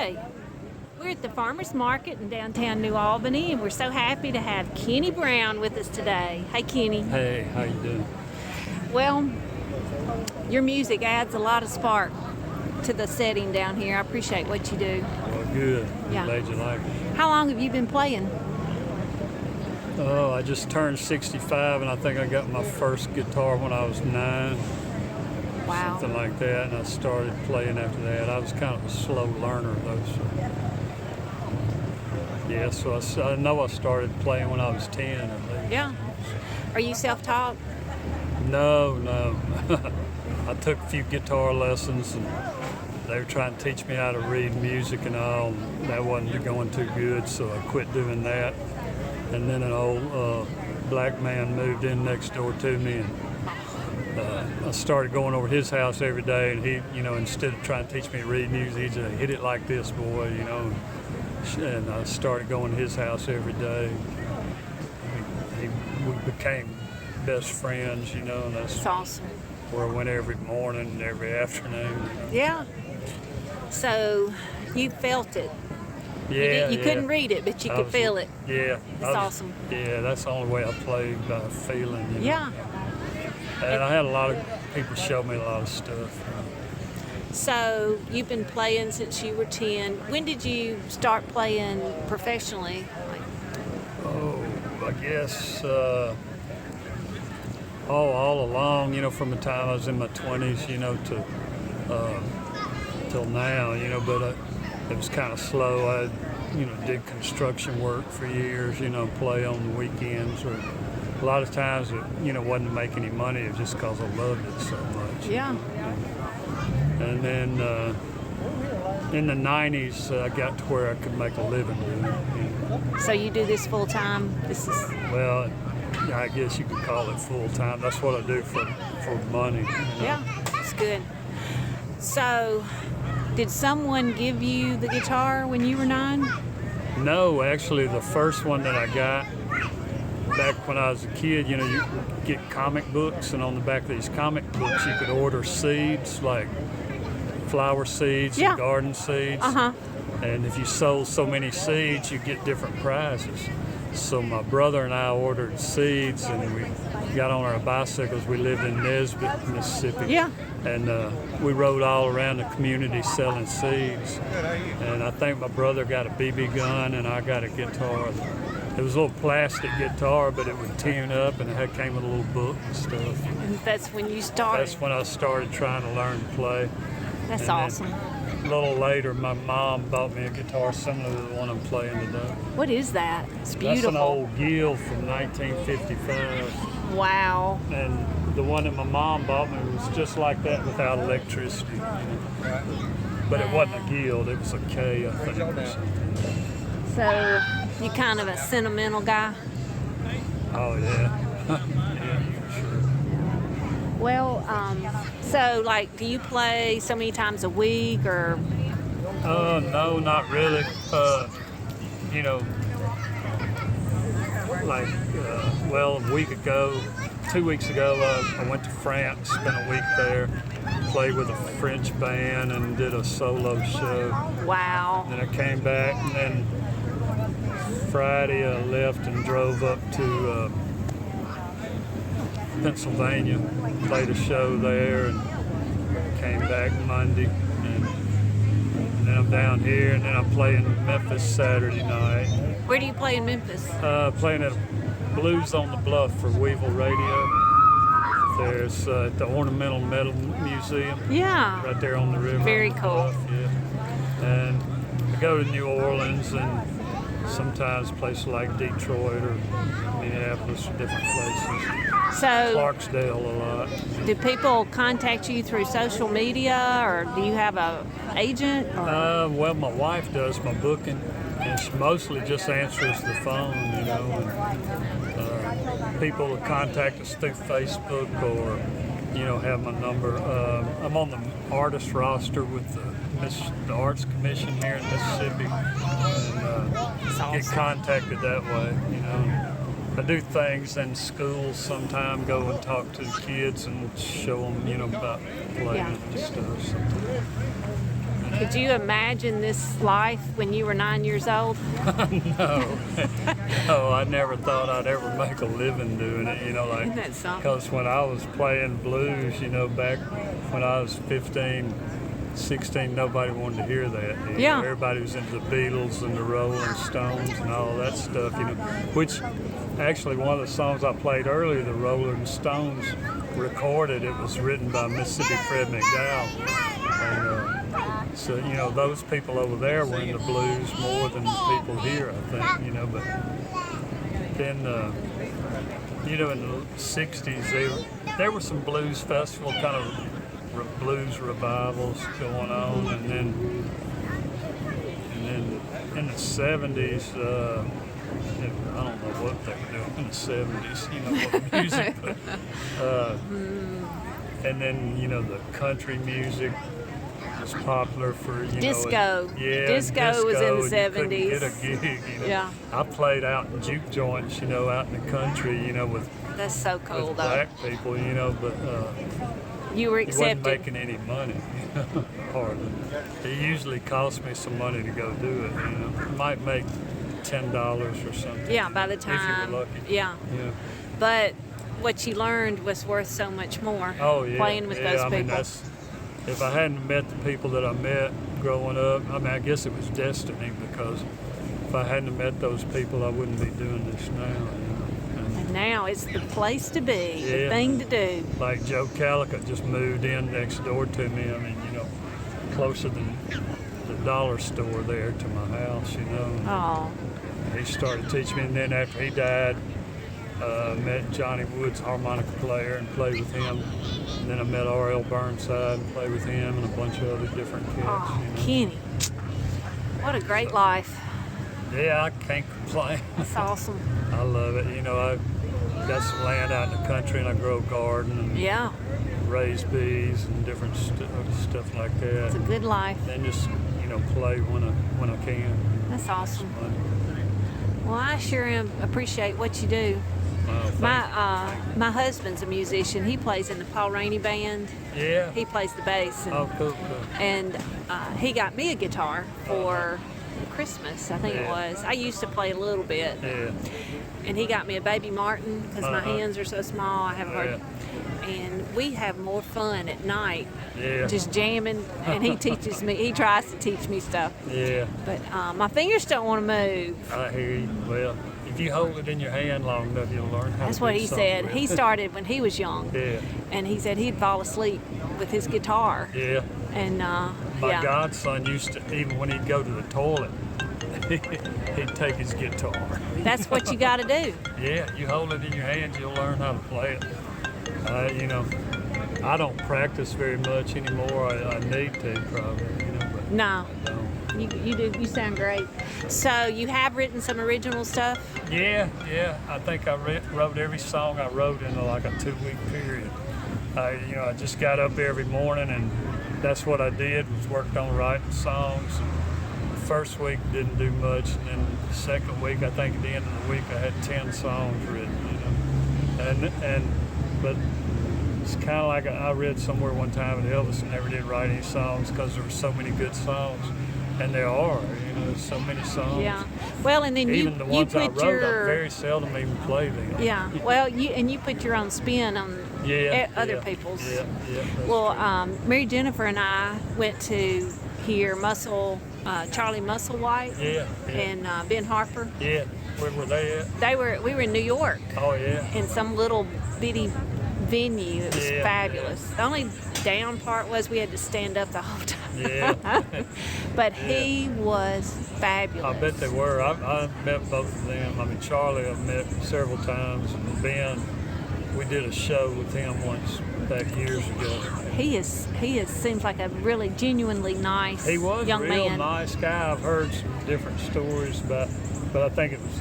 Hey, we're at the Farmers Market in downtown New Albany, and we're so happy to have Kenny Brown with us today. Hey, Kenny. Hey, how you doing? Well, your music adds a lot of spark to the setting down here. I appreciate what you do. Well, good. Yeah. Glad you like it. How long have you been playing? Oh, I just turned 65, and I think I got my first guitar when I was 9. Wow. Something like that, and I started playing after that. I was kind of a slow learner, though. So. Yeah, so I know I started playing when I was 10 at least. Yeah. Are you self-taught? No. I took a few guitar lessons, and they were trying to teach me how to read music and all. And that wasn't going too good, so I quit doing that. And then an old black man moved in next door to me, and I started going over to his house every day, and he, instead of trying to teach me to read music, he'd say, "Hit it like this, boy," And I started going to his house every day. We became best friends, and That's awesome. where I went every morning and every afternoon. Yeah. So you felt it. Yeah, You couldn't read it, but you could feel it. Yeah. It's awesome. Yeah, that's the only way I played, by feeling. Yeah. And I had a lot of people show me a lot of stuff. So you've been playing since you were 10. When did you start playing professionally? Oh, I guess all along, from the time I was in my 20s, to till now, but it was kind of slow. I did construction work for years, play on the weekends, or a lot of times it, wasn't to make any money. It was just because I loved it so much. Yeah. And then in the 90s, I got to where I could make a living doing it. So you do this full time? Well, I guess you could call it full time. That's what I do for money. Yeah, it's good. So, did someone give you the guitar when you were 9? No, actually, the first one that I got back when I was a kid, you get comic books, and on the back of these comic books, you could order seeds like flower seeds and garden seeds. Uh-huh. And if you sold so many seeds, you get different prizes. So my brother and I ordered seeds, and we got on our bicycles. We lived in Nesbitt, Mississippi. Yeah. And we rode all around the community selling seeds. And I think my brother got a BB gun, and I got a guitar. It was a little plastic guitar, but it would tune up, and it came with a little book and stuff. And that's when you started? That's when I started trying to learn to play. That's awesome. A little later, my mom bought me a guitar similar to the one I'm playing today. What is that? It's beautiful. That's an old Gill from 1955. Wow. And the one that my mom bought me was just like that without electricity. But it wasn't a Gill, it was a K, I think. So, you kind of a sentimental guy? Oh, yeah. Yeah, for sure. Well, so, do you play so many times a week, or? No, not really. A week ago, 2 weeks ago, I went to France, spent a week there, played with a French band, and did a solo show. Wow. Then I came back, and then Friday I left and drove up to Pennsylvania, played a show there, and came back Monday, and then I'm down here, and then I play in Memphis Saturday night. Where do you play in Memphis? Playing at Blues on the Bluff for Weevil Radio. There's the Ornamental Metal Museum. Yeah. Right there on the river. Very cool. Bluff, yeah. And I go to New Orleans, and sometimes places like Detroit or Minneapolis or different places. So, Clarksdale a lot. Do people contact you through social media, or do you have a agent? Well, my wife does my booking, and she mostly just answers the phone, and people will contact us through Facebook or, have my number. I'm on the artist roster with the Arts Commission here in Mississippi, and get contacted that way, I do things in schools sometime, go and talk to the kids and show them, about playing and stuff. Could you imagine this life when you were 9 years old? No, no, I never thought I'd ever make a living doing it. Isn't that something? Because when I was playing blues, back when I was 15, 16, nobody wanted to hear that. Yeah. Everybody was into the Beatles and the Rolling Stones and all that stuff. Which actually one of the songs I played earlier, the Rolling Stones recorded. It was written by Mississippi Fred McDowell. And, so, those people over there were in the blues more than the people here, I think, But then, in the 60s, there were some blues festival kind of blues revivals going on. And then in the 70s, I don't know what they were doing in the 70s, what music, but, and then, the country music was popular for, disco. Disco was in the 70s. Couldn't get a gig, Yeah. I played out in juke joints, out in the country, with That's so cool, with though. black people, but You were he wasn't accepted. making any money, hardly. It usually cost me some money to go do it, It might make $10 or something. Yeah, by the if time. you were lucky. Yeah. But what you learned was worth so much more. Oh yeah. Playing with those I mean, people. if I hadn't met the people that I met growing up, I guess it was destiny, because if I hadn't met those people, I wouldn't be doing this now. And now it's the place to be, the thing to do. Like Joe Calicut just moved in next door to me. Closer than the dollar store there to my house. Oh, He started teaching me, and then after he died, met Johnny Woods, harmonica player, and played with him. And then I met R.L. Burnside and played with him, and a bunch of other different kids. oh, Kenny. What a great life. Yeah, I can't complain. That's awesome. I love it. I got some land out in the country, and I grow a garden and Yeah, raise bees and different stuff like that. it's a good life. Then just play when I can. That's awesome. Well, I sure appreciate what you do. My husband's a musician. He plays in the Paul Rainey band. Yeah. He plays the bass. Oh, cool. And he got me a guitar for Christmas, I think it was. I used to play a little bit. Yeah. And he got me a Baby Martin because my hands are so small. I have a hard. And we have more fun at night, just jamming. And he teaches me. He tries to teach me stuff. Yeah. But my fingers don't want to move. I hear you. Well, if you hold it in your hand long enough, you'll learn how That's to what do he something said. with He it. started when he was young. Yeah. And he said he'd fall asleep with his guitar. Yeah. And My godson used to, even when he'd go to the toilet, he'd take his guitar. That's what you got to do. Yeah, you hold it in your hands, you'll learn how to play it. I don't practice very much anymore. I need to probably, but No, I don't. you do. You sound great. So you have written some original stuff. Yeah. I think I wrote every song I wrote in like a 2-week period. I just got up every morning, and that's what I did, was worked on writing songs. The first week didn't do much, and then the second week, I think at the end of the week, I had 10 songs written. But it's kind of like I read somewhere one time that Elvis never did write any songs because there were so many good songs, and there are, so many songs. Yeah. Well, and then Even you the ones I put wrote, I your very seldom even play them. yeah. Well, you put your own spin on other people's. Yeah. Well, Mary Jennifer and I went to hear Charlie Musselwhite and Ben Harper. Yeah. Where were they at? We were in New York Oh, yeah. in some little bitty venue. It was Yeah, fabulous. The only down part was we had to stand up the whole time. Yeah. But he was fabulous. I bet they were. I met both of them. I mean, Charlie I've met several times, and Ben, we did a show with him once back years ago. He seems like a really genuinely nice He was a young real man. nice guy. I've heard some different stories about, but I think it was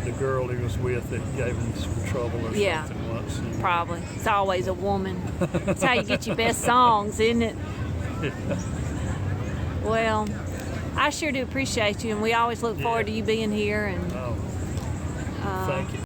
the girl he was with that gave him some trouble or something once. Probably. It's always a woman. That's how you get your best songs, isn't it? Well, I sure do appreciate you, and we always look forward to you being here. And Thank you.